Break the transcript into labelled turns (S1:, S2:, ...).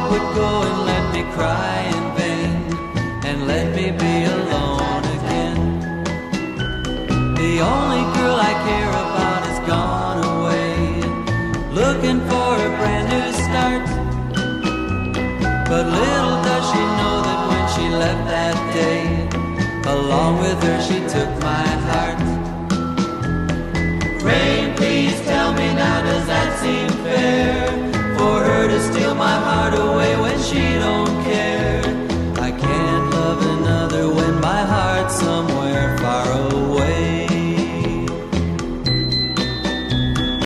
S1: would go and let me cry in vain, and let me be alone again. The only girl I care about has gone away, looking for a brand new start. But little does she know that when she left that day, along with her she took my